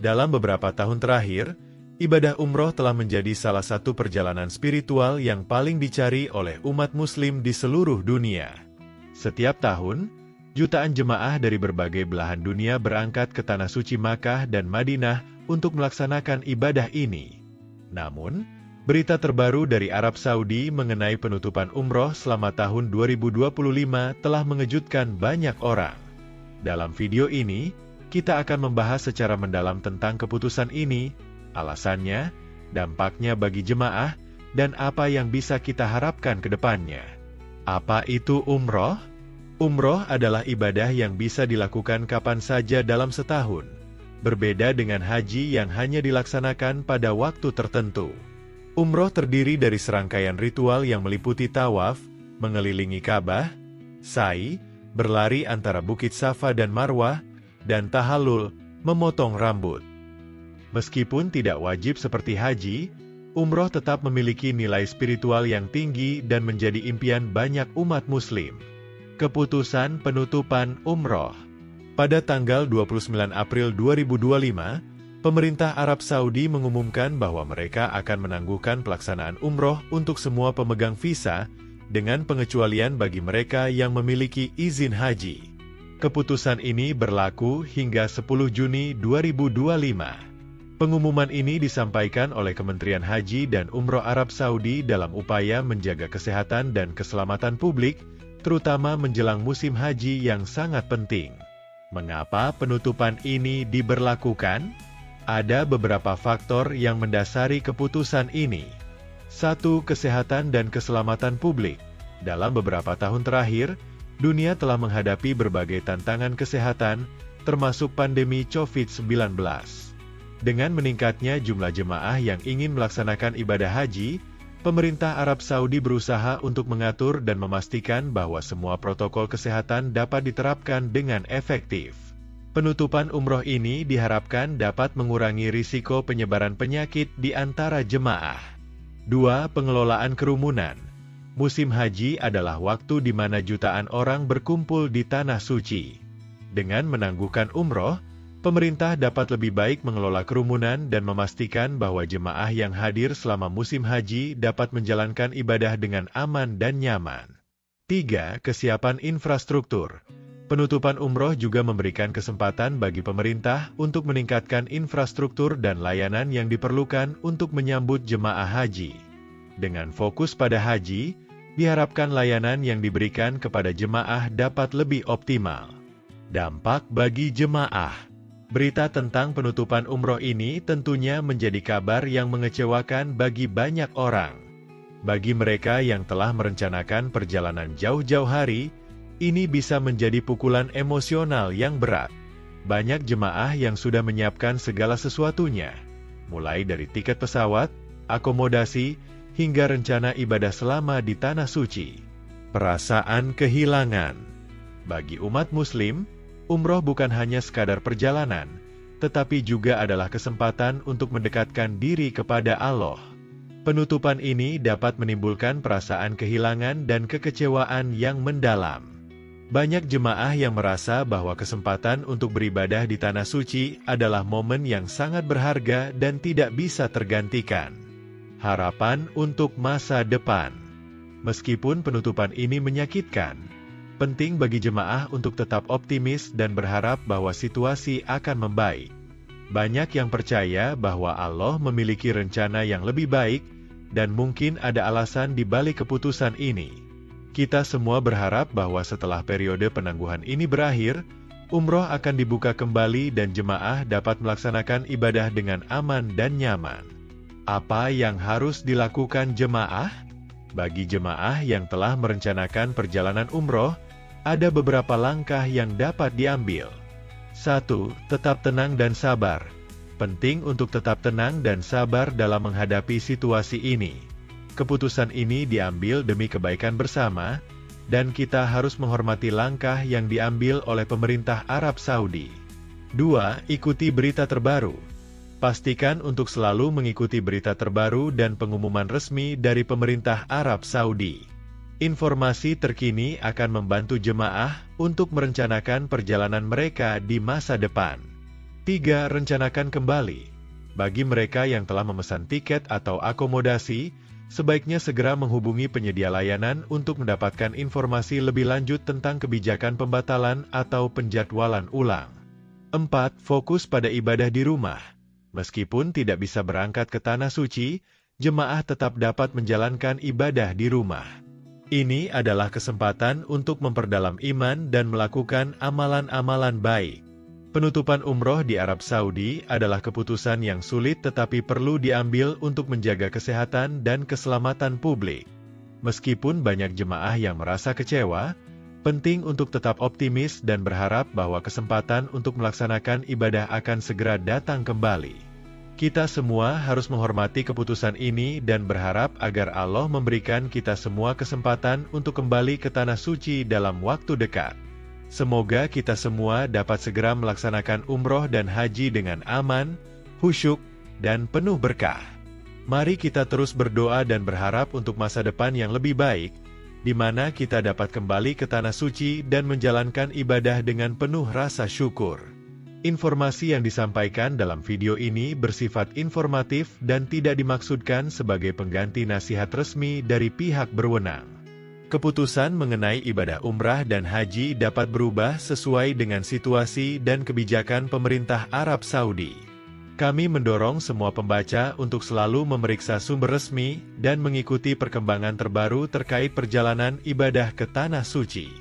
Dalam beberapa tahun terakhir, ibadah umroh telah menjadi salah satu perjalanan spiritual yang paling dicari oleh umat muslim di seluruh dunia. Setiap tahun, jutaan jemaah dari berbagai belahan dunia berangkat ke Tanah Suci Makkah dan Madinah untuk melaksanakan ibadah ini. Namun, berita terbaru dari Arab Saudi mengenai penutupan umroh selama tahun 2025 telah mengejutkan banyak orang. Dalam video ini, kita akan membahas secara mendalam tentang keputusan ini, alasannya, dampaknya bagi jemaah, dan apa yang bisa kita harapkan ke depannya. Apa itu umroh? Umroh adalah ibadah yang bisa dilakukan kapan saja dalam setahun, berbeda dengan haji yang hanya dilaksanakan pada waktu tertentu. Umroh terdiri dari serangkaian ritual yang meliputi tawaf, mengelilingi Ka'bah, sa'i, berlari antara Bukit Safa dan Marwah, dan tahallul, memotong rambut. Meskipun tidak wajib seperti haji, umroh tetap memiliki nilai spiritual yang tinggi dan menjadi impian banyak umat muslim. Keputusan penutupan umroh. Pada tanggal 29 April 2025, pemerintah Arab Saudi mengumumkan bahwa mereka akan menangguhkan pelaksanaan umroh untuk semua pemegang visa, dengan pengecualian bagi mereka yang memiliki izin haji. Keputusan ini berlaku hingga 10 Juni 2025. Pengumuman ini disampaikan oleh Kementerian Haji dan Umroh Arab Saudi dalam upaya menjaga kesehatan dan keselamatan publik, terutama menjelang musim haji yang sangat penting. Mengapa penutupan ini diberlakukan? Ada beberapa faktor yang mendasari keputusan ini. 1. Kesehatan dan keselamatan publik. Dalam beberapa tahun terakhir, dunia telah menghadapi berbagai tantangan kesehatan, termasuk pandemi COVID-19. Dengan meningkatnya jumlah jemaah yang ingin melaksanakan ibadah haji, pemerintah Arab Saudi berusaha untuk mengatur dan memastikan bahwa semua protokol kesehatan dapat diterapkan dengan efektif. Penutupan umroh ini diharapkan dapat mengurangi risiko penyebaran penyakit di antara jemaah. 2. Pengelolaan kerumunan. Musim haji adalah waktu di mana jutaan orang berkumpul di Tanah Suci. Dengan menangguhkan umroh, pemerintah dapat lebih baik mengelola kerumunan dan memastikan bahwa jemaah yang hadir selama musim haji dapat menjalankan ibadah dengan aman dan nyaman. 3. Kesiapan infrastruktur. Penutupan umroh juga memberikan kesempatan bagi pemerintah untuk meningkatkan infrastruktur dan layanan yang diperlukan untuk menyambut jemaah haji. Dengan fokus pada haji, diharapkan layanan yang diberikan kepada jemaah dapat lebih optimal. Dampak bagi jemaah. Berita tentang penutupan umroh ini tentunya menjadi kabar yang mengecewakan bagi banyak orang. Bagi mereka yang telah merencanakan perjalanan jauh-jauh hari, ini bisa menjadi pukulan emosional yang berat. Banyak jemaah yang sudah menyiapkan segala sesuatunya, mulai dari tiket pesawat, akomodasi, hingga rencana ibadah selama di Tanah Suci. Perasaan kehilangan. Bagi umat muslim, umroh bukan hanya sekadar perjalanan, tetapi juga adalah kesempatan untuk mendekatkan diri kepada Allah. Penutupan ini dapat menimbulkan perasaan kehilangan dan kekecewaan yang mendalam. Banyak jemaah yang merasa bahwa kesempatan untuk beribadah di Tanah Suci adalah momen yang sangat berharga dan tidak bisa tergantikan. Harapan untuk masa depan. Meskipun penutupan ini menyakitkan, penting bagi jemaah untuk tetap optimis dan berharap bahwa situasi akan membaik. Banyak yang percaya bahwa Allah memiliki rencana yang lebih baik, dan mungkin ada alasan di balik keputusan ini. Kita semua berharap bahwa setelah periode penangguhan ini berakhir, umroh akan dibuka kembali dan jemaah dapat melaksanakan ibadah dengan aman dan nyaman. Apa yang harus dilakukan jemaah? Bagi jemaah yang telah merencanakan perjalanan umroh, ada beberapa langkah yang dapat diambil. 1. Tetap tenang dan sabar. Penting untuk tetap tenang dan sabar dalam menghadapi situasi ini. Keputusan ini diambil demi kebaikan bersama, dan kita harus menghormati langkah yang diambil oleh pemerintah Arab Saudi. 2. Ikuti berita terbaru. Pastikan untuk selalu mengikuti berita terbaru dan pengumuman resmi dari pemerintah Arab Saudi. Informasi terkini akan membantu jemaah untuk merencanakan perjalanan mereka di masa depan. 3. Rencanakan kembali. Bagi mereka yang telah memesan tiket atau akomodasi, sebaiknya segera menghubungi penyedia layanan untuk mendapatkan informasi lebih lanjut tentang kebijakan pembatalan atau penjadwalan ulang. 4. Fokus pada ibadah di rumah. Meskipun tidak bisa berangkat ke Tanah Suci, jemaah tetap dapat menjalankan ibadah di rumah. Ini adalah kesempatan untuk memperdalam iman dan melakukan amalan-amalan baik. Penutupan umroh di Arab Saudi adalah keputusan yang sulit tetapi perlu diambil untuk menjaga kesehatan dan keselamatan publik. Meskipun banyak jemaah yang merasa kecewa, penting untuk tetap optimis dan berharap bahwa kesempatan untuk melaksanakan ibadah akan segera datang kembali. Kita semua harus menghormati keputusan ini dan berharap agar Allah memberikan kita semua kesempatan untuk kembali ke Tanah Suci dalam waktu dekat. Semoga kita semua dapat segera melaksanakan umroh dan haji dengan aman, khusyuk, dan penuh berkah. Mari kita terus berdoa dan berharap untuk masa depan yang lebih baik, di mana kita dapat kembali ke Tanah Suci dan menjalankan ibadah dengan penuh rasa syukur. Informasi yang disampaikan dalam video ini bersifat informatif dan tidak dimaksudkan sebagai pengganti nasihat resmi dari pihak berwenang. Keputusan mengenai ibadah umrah dan haji dapat berubah sesuai dengan situasi dan kebijakan pemerintah Arab Saudi. Kami mendorong semua pembaca untuk selalu memeriksa sumber resmi dan mengikuti perkembangan terbaru terkait perjalanan ibadah ke Tanah Suci.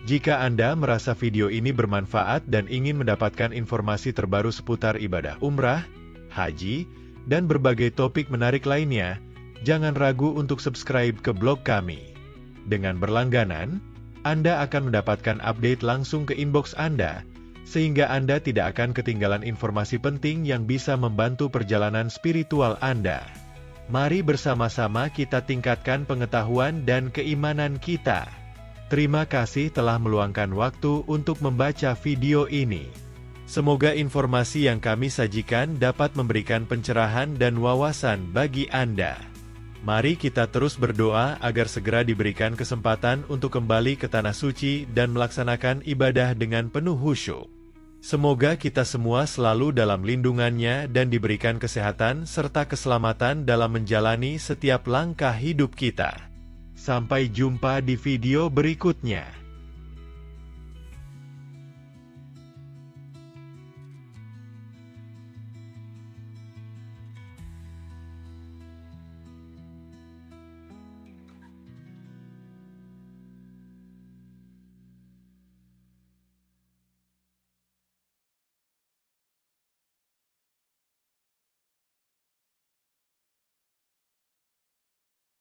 Jika Anda merasa video ini bermanfaat dan ingin mendapatkan informasi terbaru seputar ibadah umrah, haji, dan berbagai topik menarik lainnya, jangan ragu untuk subscribe ke blog kami. Dengan berlangganan, Anda akan mendapatkan update langsung ke inbox Anda, sehingga Anda tidak akan ketinggalan informasi penting yang bisa membantu perjalanan spiritual Anda. Mari bersama-sama kita tingkatkan pengetahuan dan keimanan kita. Terima kasih telah meluangkan waktu untuk membaca video ini. Semoga informasi yang kami sajikan dapat memberikan pencerahan dan wawasan bagi Anda. Mari kita terus berdoa agar segera diberikan kesempatan untuk kembali ke Tanah Suci dan melaksanakan ibadah dengan penuh khusyuk. Semoga kita semua selalu dalam lindungannya dan diberikan kesehatan serta keselamatan dalam menjalani setiap langkah hidup kita. Sampai jumpa di video berikutnya.